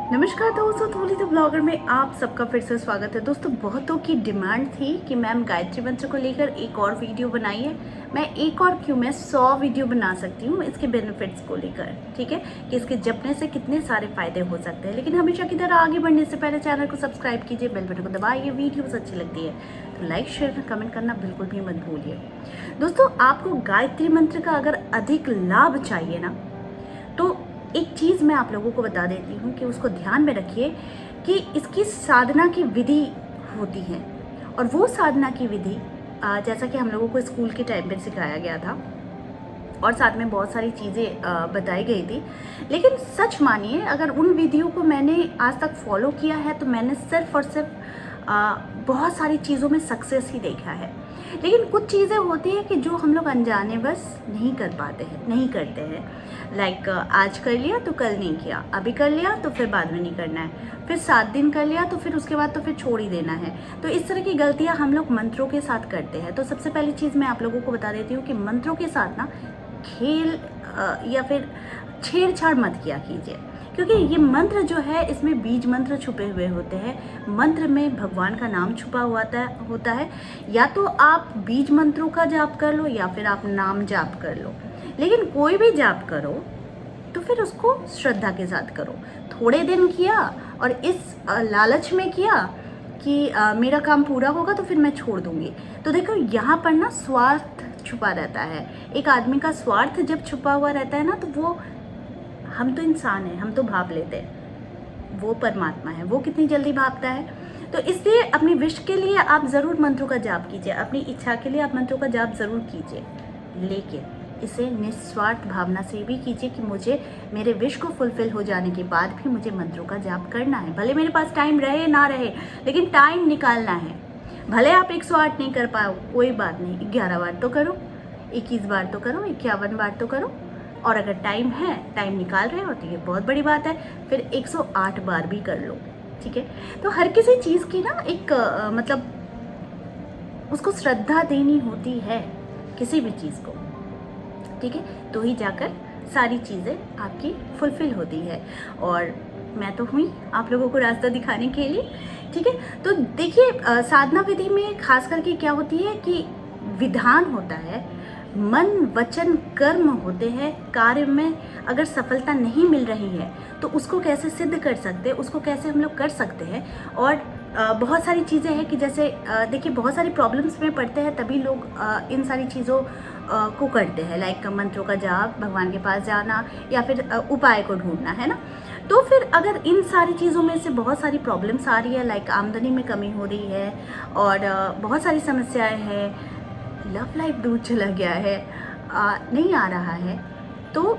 नमस्कार दोस्तों, थोड़ी द ब्लॉगर में आप सबका फिर से स्वागत है। दोस्तों, बहुतों की डिमांड थी कि मैम गायत्री मंत्र को लेकर एक और वीडियो बनाइए। मैं एक और क्यों, मैं 100 वीडियो बना सकती हूँ इसके बेनिफिट्स को लेकर, ठीक है, कि इसके जपने से कितने सारे फायदे हो सकते हैं। लेकिन हमेशा की तरह आगे बढ़ने से पहले चैनल को सब्सक्राइब कीजिए, बेल बटन को दबाइए। वीडियोस अच्छी लगती है तो लाइक शेयर कमेंट करना बिल्कुल भी मत भूलिए। दोस्तों, आपको गायत्री मंत्र का अगर अधिक लाभ चाहिए ना, तो एक चीज़ मैं आप लोगों को बता देती हूँ कि उसको ध्यान में रखिए कि इसकी साधना की विधि होती है। और वो साधना की विधि जैसा कि हम लोगों को स्कूल के टाइम पे सिखाया गया था और साथ में बहुत सारी चीज़ें बताई गई थी। लेकिन सच मानिए, अगर उन विधियों को मैंने आज तक फॉलो किया है तो मैंने सिर्फ और सिर्फ बहुत सारी चीज़ों में सक्सेस ही देखा है। लेकिन कुछ चीज़ें होती हैं कि जो हम लोग अनजाने बस नहीं कर पाते हैं, नहीं करते हैं। लाइक आज कर लिया तो कल नहीं किया, अभी कर लिया तो फिर बाद में नहीं करना है, फिर 7 दिन कर लिया तो फिर उसके बाद तो फिर छोड़ ही देना है। तो इस तरह की गलतियां हम लोग मंत्रों के साथ करते हैं। तो सबसे पहली चीज़ मैं आप लोगों को बता देती हूँ कि मंत्रों के साथ ना खेल या फिर छेड़छाड़ मत किया कीजिए, क्योंकि ये मंत्र जो है इसमें बीज मंत्र छुपे हुए होते हैं। मंत्र में भगवान का नाम छुपा हुआ होता है। या तो आप बीज मंत्रों का जाप कर लो या फिर आप नाम जाप कर लो। लेकिन कोई भी जाप करो तो फिर उसको श्रद्धा के साथ करो। थोड़े दिन किया और इस लालच में किया कि मेरा काम पूरा होगा तो फिर मैं छोड़ दूंगी, तो देखो यहाँ पर ना स्वार्थ छुपा रहता है। एक आदमी का स्वार्थ जब छुपा हुआ रहता है ना, तो वो, हम तो इंसान हैं, हम तो भाप लेते हैं, वो परमात्मा है, वो कितनी जल्दी भापता है। तो इसलिए अपनी विश के लिए आप ज़रूर मंत्रों का जाप कीजिए, अपनी इच्छा के लिए आप मंत्रों का जाप ज़रूर कीजिए, लेकिन इसे निस्वार्थ भावना से भी कीजिए कि मुझे मेरे विश को फुलफिल हो जाने के बाद भी मुझे मंत्रों का जाप करना है। भले मेरे पास टाइम रहे ना रहे, लेकिन टाइम निकालना है। भले आप 108 नहीं कर पाओ, कोई बात नहीं, 11 बार तो करो, 21 बार तो करो, 51 बार तो करो। और अगर टाइम है, टाइम निकाल रहे हो तो ये बहुत बड़ी बात है, फिर 108 बार भी कर लो, ठीक है। तो हर किसी चीज़ की ना एक मतलब उसको श्रद्धा देनी होती है, किसी भी चीज़ को, ठीक है, तो ही जाकर सारी चीज़ें आपकी फुलफिल होती है। और मैं तो हुई आप लोगों को रास्ता दिखाने के लिए, ठीक है। तो देखिए, साधना विधि में खास करके क्या होती है कि विधान होता है, मन वचन कर्म होते हैं। कार्य में अगर सफलता नहीं मिल रही है तो उसको कैसे सिद्ध कर सकते हैं, उसको कैसे हम लोग कर सकते हैं। और बहुत सारी चीज़ें हैं कि जैसे देखिए, बहुत सारी प्रॉब्लम्स में पड़ते हैं तभी लोग इन सारी चीज़ों को करते हैं। लाइक मंत्रों का जाप, भगवान के पास जाना, या फिर उपाय को ढूंढना, है ना। तो फिर अगर इन सारी चीज़ों में से बहुत सारी प्रॉब्लम्स आ रही है, लाइक आमदनी में कमी हो रही है और बहुत सारी समस्याएं हैं, लव लाइफ दूर चला गया है, नहीं आ रहा है, तो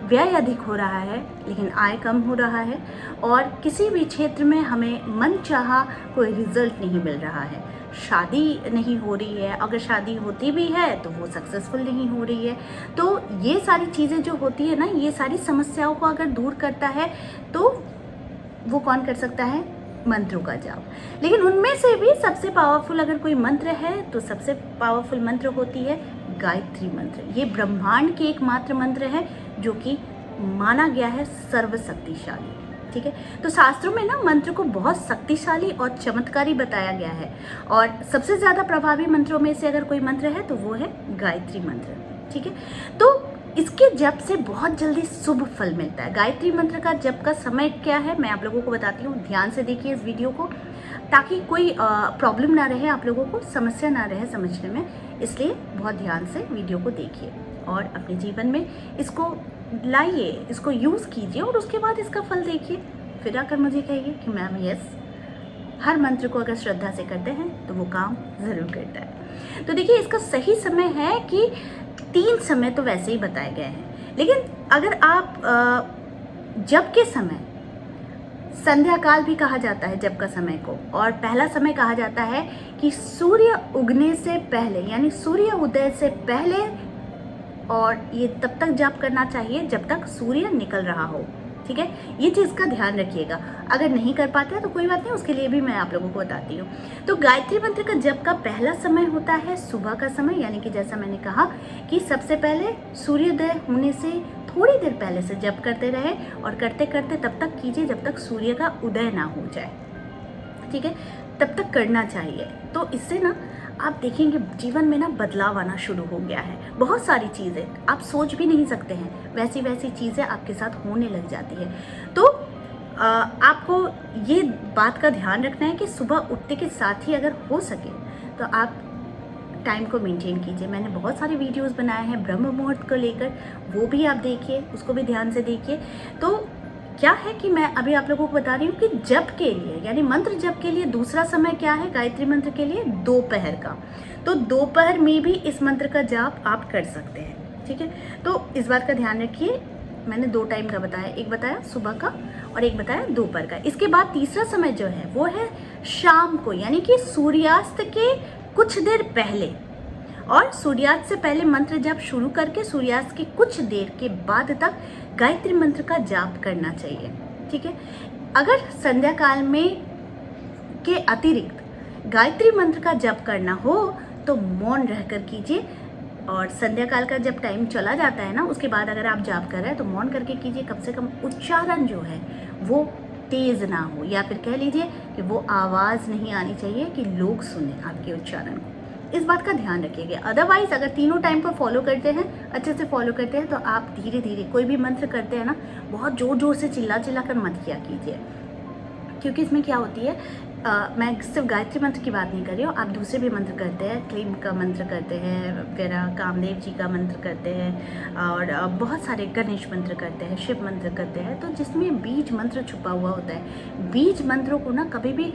व्यय अधिक हो रहा है लेकिन आय कम हो रहा है, और किसी भी क्षेत्र में हमें मन चाहा कोई रिजल्ट नहीं मिल रहा है, शादी नहीं हो रही है, अगर शादी होती भी है तो वो सक्सेसफुल नहीं हो रही है। तो ये सारी चीज़ें जो होती है ना, ये सारी समस्याओं को अगर दूर करता है तो वो कौन कर सकता है? मंत्रों का जाप। लेकिन उनमें से भी सबसे पावरफुल अगर कोई मंत्र है तो सबसे पावरफुल मंत्र होती है गायत्री मंत्र। ये ब्रह्मांड की एकमात्र मंत्र है जो कि माना गया है सर्वशक्तिशाली, ठीक है। तो शास्त्रों में ना मंत्र को बहुत शक्तिशाली और चमत्कारी बताया गया है, और सबसे ज़्यादा प्रभावी मंत्रों में से अगर कोई मंत्र है तो वो है गायत्री मंत्र, ठीक है। तो इसके जप से बहुत जल्दी शुभ फल मिलता है। गायत्री मंत्र का जप का समय क्या है मैं आप लोगों को बताती हूँ, ध्यान से देखिए इस वीडियो को, ताकि कोई प्रॉब्लम ना रहे, आप लोगों को समस्या ना रहे समझने में। इसलिए बहुत ध्यान से वीडियो को देखिए और अपने जीवन में इसको लाइए, इसको यूज़ कीजिए, और उसके बाद इसका फल देखिए। फिर आकर मुझे कहिए कि मैम यस, हर मंत्र को अगर श्रद्धा से करते हैं तो वो काम ज़रूर करता है। तो देखिए, इसका सही समय है कि 3 समय तो वैसे ही बताए गए हैं, लेकिन अगर आप जप के समय, संध्या काल भी कहा जाता है जप का समय को, और पहला समय कहा जाता है कि सूर्य उगने से पहले, यानी सूर्य उदय से पहले, और ये तब तक जप करना चाहिए जब तक सूर्य निकल रहा हो, ठीक है, ये चीज़ का ध्यान रखिएगा। अगर नहीं कर पाते हैं तो कोई बात नहीं, उसके लिए भी मैं आप लोगों को बताती हूँ। तो गायत्री मंत्र का जप का पहला समय होता है सुबह का समय, यानी कि जैसा मैंने कहा कि सबसे पहले सूर्योदय होने से थोड़ी देर पहले से जप करते रहे और करते करते तब तक कीजिए जब तक सूर्य का उदय ना हो जाए, ठीक है, तब तक करना चाहिए। तो इससे ना आप देखेंगे जीवन में ना बदलाव आना शुरू हो गया है। बहुत सारी चीज़ें आप सोच भी नहीं सकते हैं, वैसी वैसी चीज़ें आपके साथ होने लग जाती है। तो आपको ये बात का ध्यान रखना है कि सुबह उठने के साथ ही अगर हो सके तो आप टाइम को मेंटेन कीजिए। मैंने बहुत सारे वीडियोस बनाए हैं ब्रह्म मुहूर्त को लेकर, वो भी आप देखिए, उसको भी ध्यान से देखिए। तो क्या है कि मैं अभी आप लोगों को बता रही हूँ कि जप के लिए यानी मंत्र जप के लिए दूसरा समय क्या है गायत्री मंत्र के लिए, दोपहर का। तो दोपहर में भी इस मंत्र का जाप आप कर सकते हैं, ठीक है। तो इस बात का ध्यान रखिए, मैंने 2 टाइम का बताया, एक बताया सुबह का और एक बताया दोपहर का। इसके बाद तीसरा समय जो है वो है शाम को, यानी कि सूर्यास्त के कुछ देर पहले, और सूर्यास्त से पहले मंत्र जाप शुरू करके सूर्यास्त के कुछ देर के बाद तक गायत्री मंत्र का जाप करना चाहिए, ठीक है। अगर संध्या काल में के अतिरिक्त गायत्री मंत्र का जप करना हो तो मौन रहकर कीजिए, और संध्या काल का जब टाइम चला जाता है ना उसके बाद अगर आप जाप कर रहे हैं तो मौन करके कीजिए। कम से कम उच्चारण जो है वो तेज ना हो, या फिर कह लीजिए कि वो आवाज़ नहीं आनी चाहिए कि लोग सुने आपके उच्चारण को। इस बात का ध्यान रखिएगा। अदरवाइज अगर तीनों टाइम को फॉलो करते हैं, अच्छे से फॉलो करते हैं, तो आप धीरे धीरे कोई भी मंत्र करते हैं ना बहुत ज़ोर ज़ोर से चिल्ला चिल्ला कर मत किया कीजिए, क्योंकि इसमें क्या होती है, मैं सिर्फ गायत्री मंत्र की बात नहीं कर रही हूँ, आप दूसरे भी मंत्र करते हैं, क्लीम का मंत्र करते हैं, फिर कामदेव जी का मंत्र करते हैं, और बहुत सारे गणेश मंत्र करते हैं, शिव मंत्र करते हैं, तो जिसमें बीज मंत्र छुपा हुआ होता है। बीज मंत्रों को ना कभी भी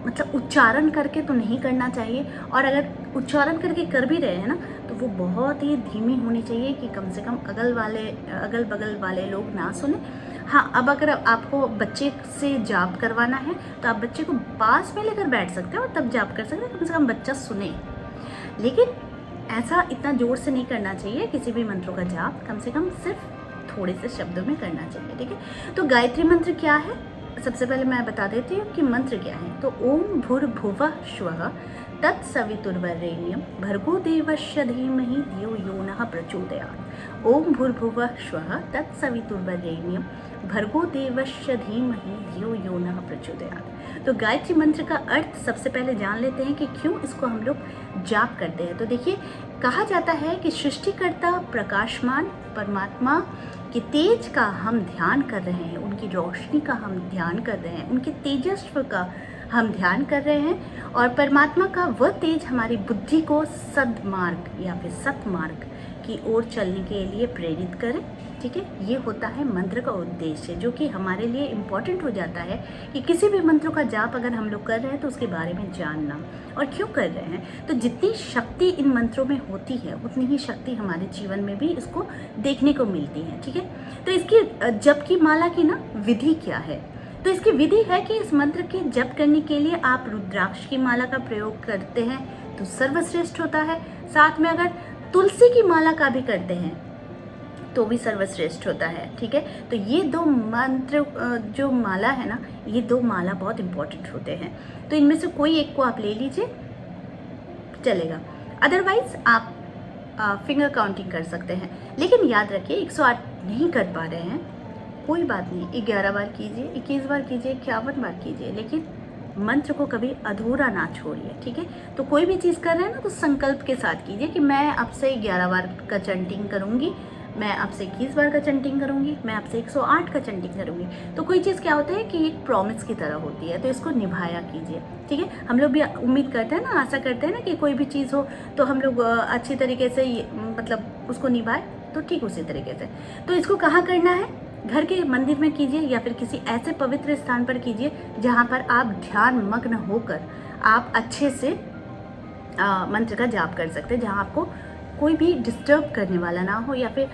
मतलब उच्चारण करके तो नहीं करना चाहिए, और अगर उच्चारण करके कर भी रहे हैं ना तो वो बहुत ही धीमी होनी चाहिए कि कम से कम अगल बगल वाले लोग ना सुने। हाँ, अब अगर आपको बच्चे से जाप करवाना है तो आप बच्चे को पास में लेकर बैठ सकते हैं और तब जाप कर सकते हैं, कम से कम बच्चा सुने। लेकिन ऐसा इतना ज़ोर से नहीं करना चाहिए, किसी भी मंत्रों का जाप कम से कम सिर्फ थोड़े से शब्दों में करना चाहिए, ठीक है। तो गायत्री मंत्र क्या है, सबसे पहले मैं बता देती हूँ कि मंत्र क्या है। तो ओम भूर्भुवः स्वः तत्सवितुर्वरेण्यं भर्गो देवस्य धीमहि धियो यो नः प्रचोदयात्। ओम भूर्भुवः स्वः तत्सवितुर्वरेण्यं भर्गो देवस्य धीमहि धियो यो नः प्रचोदयात्। तो गायत्री मंत्र का अर्थ सबसे पहले जान लेते हैं कि क्यों इसको हम लोग जाप करते हैं। तो देखिए, कहा जाता है कि सृष्टिकर्ता प्रकाशमान परमात्मा कि तेज का हम ध्यान कर रहे हैं, उनकी रोशनी का हम ध्यान कर रहे हैं, उनके तेजस्व का हम ध्यान कर रहे हैं, और परमात्मा का वह तेज हमारी बुद्धि को सद्मार्ग या फिर सतमार्ग की ओर चलने के लिए प्रेरित करे, ठीक है। ये होता है मंत्र का उद्देश्य, जो कि हमारे लिए इम्पॉर्टेंट हो जाता है कि किसी भी मंत्रों का जाप अगर हम लोग कर रहे हैं तो उसके बारे में जानना और क्यों कर रहे हैं। तो जितनी शक्ति इन मंत्रों में होती है उतनी ही शक्ति हमारे जीवन में भी इसको देखने को मिलती है, ठीक है। तो इसकी जप की माला की ना विधि क्या है, तो इसकी विधि है कि इस मंत्र के जप करने के लिए आप रुद्राक्ष की माला का प्रयोग करते हैं तो सर्वश्रेष्ठ होता है। साथ में अगर तुलसी की माला का भी करते हैं तो भी सर्वश्रेष्ठ होता है, ठीक है। तो ये 2 मंत्र जो माला है ना, ये 2 माला बहुत इंपॉर्टेंट होते हैं। तो इनमें से कोई एक को आप ले लीजिए, चलेगा। अदरवाइज आप फिंगर काउंटिंग कर सकते हैं, लेकिन याद रखिए 108 नहीं कर पा रहे हैं, कोई बात नहीं, 11 बार कीजिए, 21 बार कीजिए, 51 बार कीजिए, लेकिन मंत्र को कभी अधूरा ना छोड़िए, ठीक है। तो कोई भी चीज़ कर रहे हैं ना तो संकल्प के साथ कीजिए कि मैं आपसे 11 बार का चैंटिंग करूँगी, मैं आपसे 21 बार का चैंटिंग करूँगी, मैं आपसे 108 का चैंटिंग करूँगी। तो कोई चीज़ क्या होता है कि एक प्रॉमिस की तरह होती है, तो इसको निभाया कीजिए, ठीक है। हम लोग भी उम्मीद करते हैं ना, आशा करते हैं ना कि कोई भी चीज़ हो तो हम लोग अच्छी तरीके से मतलब उसको निभाए, तो ठीक उसी तरीके से। तो इसको कहाँ करना है, घर के मंदिर में कीजिए या फिर किसी ऐसे पवित्र स्थान पर कीजिए जहाँ पर आप ध्यान मग्न होकर आप अच्छे से मंत्र का जाप कर सकते हैं, जहाँ आपको कोई भी डिस्टर्ब करने वाला ना हो या फिर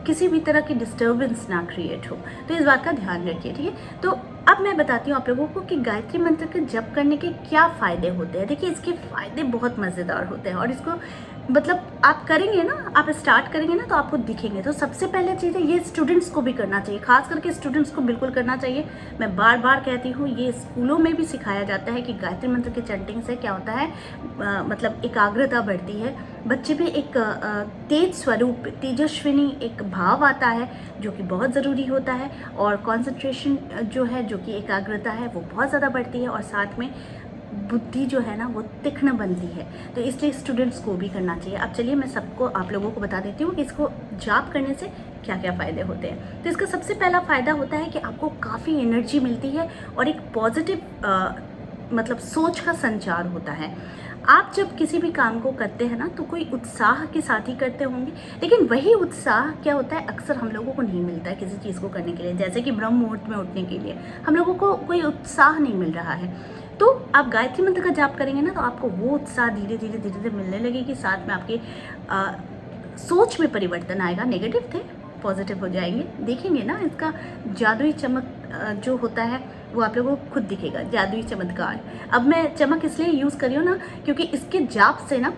किसी भी तरह की डिस्टर्बेंस ना क्रिएट हो। तो इस बात का ध्यान रखिए, ठीक है। तो अब मैं बताती हूँ आप लोगों को कि गायत्री मंत्र के जप करने के क्या फ़ायदे होते हैं। देखिए, इसके फ़ायदे बहुत मज़ेदार होते हैं और इसको मतलब आप करेंगे ना, आप स्टार्ट करेंगे ना तो आपको दिखेंगे। तो सबसे पहले चीज़ है ये स्टूडेंट्स को भी करना चाहिए, खास करके स्टूडेंट्स को बिल्कुल करना चाहिए। मैं बार बार कहती हूँ, ये स्कूलों में भी सिखाया जाता है कि गायत्री मंत्र की चैंटिंग से क्या होता है, मतलब एकाग्रता बढ़ती है, बच्चे में एक तेज स्वरूप, तेजस्विनी एक भाव आता है जो कि बहुत ज़रूरी होता है, और कॉन्सेंट्रेशन जो है, जो कि एकाग्रता है, वो बहुत ज़्यादा बढ़ती है, और साथ में बुद्धि जो है ना वो तीक्ष्ण बनती है। तो इसलिए स्टूडेंट्स को भी करना चाहिए। अब चलिए मैं सबको, आप लोगों को बता देती हूँ कि इसको जाप करने से क्या क्या फ़ायदे होते हैं। तो इसका सबसे पहला फ़ायदा होता है कि आपको काफ़ी एनर्जी मिलती है और एक पॉजिटिव मतलब सोच का संचार होता है। आप जब किसी भी काम को करते हैं ना तो कोई उत्साह के साथ ही करते होंगे, लेकिन वही उत्साह क्या होता है, अक्सर हम लोगों को नहीं मिलता है किसी चीज़ को करने के लिए। जैसे कि ब्रह्म मुहूर्त में उठने के लिए हम लोगों को कोई उत्साह नहीं मिल रहा है, तो आप गायत्री मंत्र का जाप करेंगे ना तो आपको वो उत्साह धीरे धीरे धीरे धीरे मिलने लगेगी। साथ में आपके सोच में परिवर्तन आएगा, नेगेटिव थे पॉजिटिव हो जाएंगे। देखेंगे ना इसका जादुई चमक जो होता है वो आप लोगों को खुद दिखेगा, जादुई चमत्कार। अब मैं चमक इसलिए यूज़ कर रही हूँ ना क्योंकि इसके जाप से ना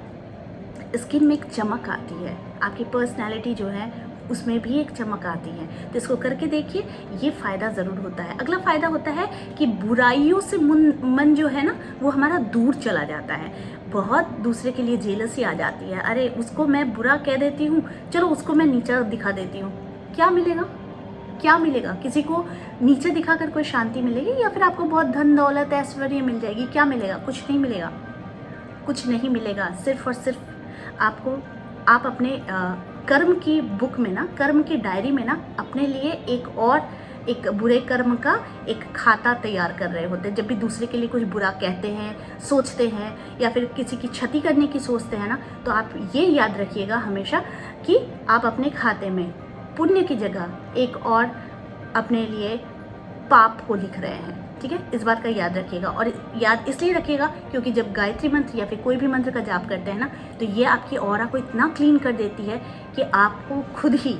स्किन में एक चमक आती है, आपकी पर्सनैलिटी जो है उसमें भी एक चमक आती है। तो इसको करके देखिए, ये फ़ायदा ज़रूर होता है। अगला फ़ायदा होता है कि बुराइयों से मन जो है ना वो हमारा दूर चला जाता है। बहुत दूसरे के लिए जेलसी आ जाती है, अरे उसको मैं बुरा कह देती हूँ, चलो उसको मैं नीचा दिखा देती हूँ। क्या मिलेगा, क्या मिलेगा? किसी को नीचे दिखाकर कोई शांति मिलेगी, या फिर आपको बहुत धन दौलत ऐश्वर्य मिल जाएगी? क्या मिलेगा? कुछ नहीं मिलेगा, कुछ नहीं मिलेगा। सिर्फ और सिर्फ आपको, आप अपने कर्म की बुक में ना, कर्म की डायरी में ना अपने लिए एक बुरे कर्म का एक खाता तैयार कर रहे होते हैं। जब भी दूसरे के लिए कुछ बुरा कहते हैं, सोचते हैं, या फिर किसी की क्षति करने की सोचते हैं ना, तो आप ये याद रखिएगा हमेशा कि आप अपने खाते में पुण्य की जगह एक और अपने लिए पाप को लिख रहे हैं। ठीक है, इस बात का याद रखिएगा। और याद इसलिए रखिएगा क्योंकि जब गायत्री मंत्र या फिर कोई भी मंत्र का जाप करते हैं ना तो ये आपकी ऑरा को इतना क्लीन कर देती है कि आपको खुद ही,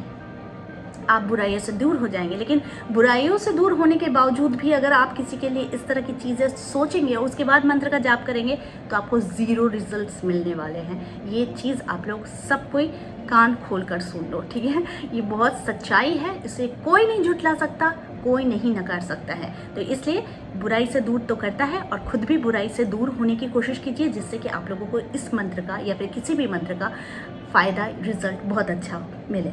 आप बुराइयों से दूर हो जाएंगे। लेकिन बुराइयों से दूर होने के बावजूद भी अगर आप किसी के लिए इस तरह की चीज़ें सोचेंगे और उसके बाद मंत्र का जाप करेंगे तो आपको ज़ीरो रिजल्ट्स मिलने वाले हैं। ये चीज़ आप लोग सब कोई कान खोल कर सुन लो, ठीक है। ये बहुत सच्चाई है, इसे कोई नहीं झुठला सकता, कोई नहीं नकार सकता है। तो इसलिए बुराई से दूर तो करता है, और खुद भी बुराई से दूर होने की कोशिश कीजिए, जिससे कि आप लोगों को इस मंत्र का या फिर किसी भी मंत्र का फ़ायदा, रिजल्ट बहुत अच्छा मिले।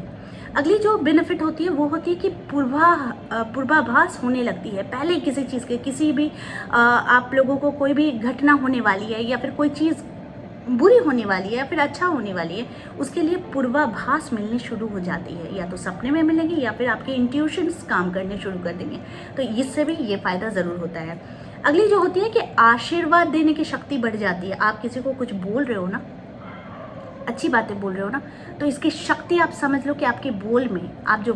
अगली जो बेनिफिट होती है वो होती है कि पूर्वाभास होने लगती है। पहले किसी चीज़ के, किसी भी आप लोगों को कोई भी घटना होने वाली है या फिर कोई चीज़ बुरी होने वाली है या फिर अच्छा होने वाली है, उसके लिए पूर्वाभास मिलनी शुरू हो जाती है। या तो सपने में मिलेगी या फिर आपके इंट्यूशंस काम करने शुरू कर देंगे। तो इससे भी ये फ़ायदा ज़रूर होता है। अगली जो होती है कि आशीर्वाद देने की शक्ति बढ़ जाती है। आप किसी को कुछ बोल रहे हो ना, अच्छी बातें बोल रहे हो ना, तो इसकी शक्ति आप समझ लो कि आपके बोल में, आप जो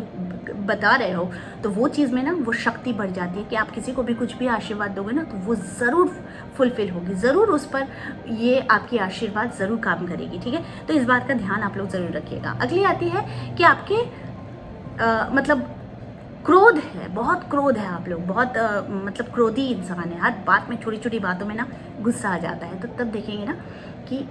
बता रहे हो तो वो चीज़ में ना वो शक्ति बढ़ जाती है कि आप किसी को भी कुछ भी आशीर्वाद दोगे ना तो वो ज़रूर फुलफिल होगी, ज़रूर उस पर ये आपकी आशीर्वाद ज़रूर काम करेगी। ठीक है, तो इस बात का ध्यान आप लोग ज़रूर रखिएगा। अगली आती है कि आपके मतलब क्रोध है, बहुत क्रोध है, आप लोग बहुत मतलब क्रोधी इंसान है, हर बात में, छोटी छोटी बातों में ना गुस्सा आ जाता है। तो तब देखेंगे ना कि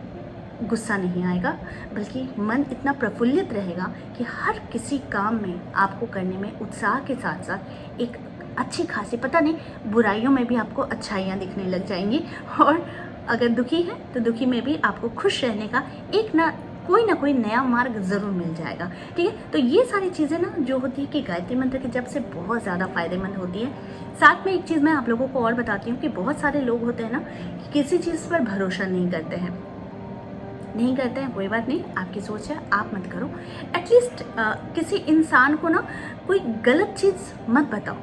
गुस्सा नहीं आएगा, बल्कि मन इतना प्रफुल्लित रहेगा कि हर किसी काम में आपको करने में उत्साह के साथ साथ एक अच्छी खासी, पता नहीं, बुराइयों में भी आपको अच्छाइयाँ दिखने लग जाएंगी। और अगर दुखी है तो दुखी में भी आपको खुश रहने का एक ना कोई नया मार्ग ज़रूर मिल जाएगा। ठीक है, तो ये सारी चीज़ें ना जो होती है कि गायत्री मंत्र के जप से बहुत ज़्यादा फ़ायदेमंद होती है। साथ में एक चीज़ मैं आप लोगों को और बताती हूँ कि बहुत सारे लोग होते हैं ना कि किसी चीज़ पर भरोसा नहीं करते हैं, कोई बात नहीं, आपकी सोच है, आप मत करो। एटलीस्ट किसी इंसान को ना कोई गलत चीज़ मत बताओ।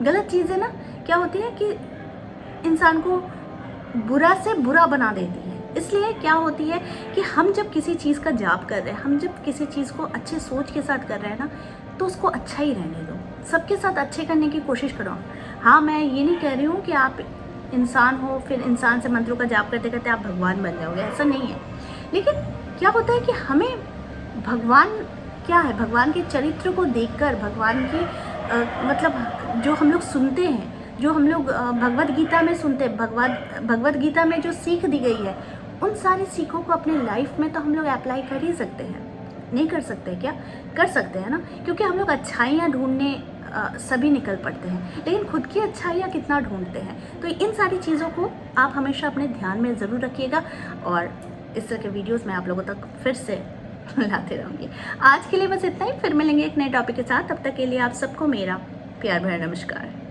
गलत चीज़ें ना क्या होती है कि इंसान को बुरा से बुरा बना देती है। इसलिए क्या होती है कि हम जब किसी चीज़ का जाप कर रहे हैं, हम जब किसी चीज़ को अच्छे सोच के साथ कर रहे हैं ना, तो उसको अच्छा ही रहने दो, सबके साथ अच्छे करने की कोशिश करो। हाँ, मैं ये नहीं कह रही हूँ कि आप इंसान हो फिर इंसान से मंत्रों का जाप करते करते आप भगवान बन जाओगे, ऐसा नहीं है। लेकिन क्या होता है कि हमें भगवान क्या है, भगवान के चरित्र को देखकर, भगवान की मतलब जो हम लोग सुनते हैं, जो हम लोग भगवत गीता में सुनते हैं, भगवत गीता में जो सीख दी गई है उन सारी सीखों को अपने लाइफ में तो हम लोग अप्लाई कर ही सकते हैं। नहीं कर सकते क्या? कर सकते हैं ना, क्योंकि हम लोग अच्छाइयाँ ढूंढने सभी निकल पड़ते हैं, लेकिन खुद की अच्छाइयाँ कितना ढूंढते हैं। तो इन सारी चीज़ों को आप हमेशा अपने ध्यान में ज़रूर रखिएगा और इस तरह के वीडियोस मैं आप लोगों तक फिर से लाते रहूँगी। आज के लिए बस इतना ही, फिर मिलेंगे एक नए टॉपिक के साथ। तब तक के लिए आप सबको मेरा प्यार भरा नमस्कार।